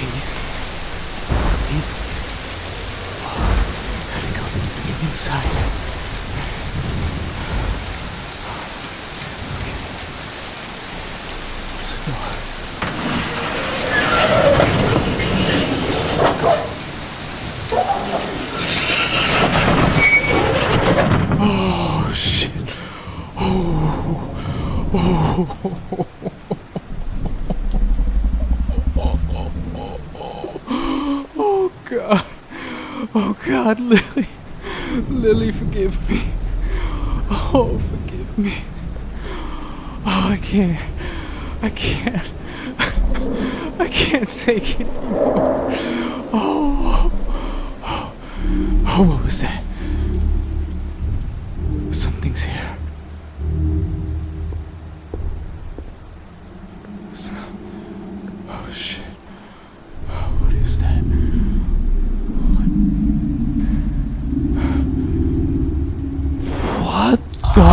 He's gotta go inside. Okay. There's a door. Oh shit. Oh God. Oh God, Lily. Lily, forgive me. Oh, forgive me. Oh, I can't take it anymore. Oh, what was that? Something's here. Oh shit. Oh, what is that? What the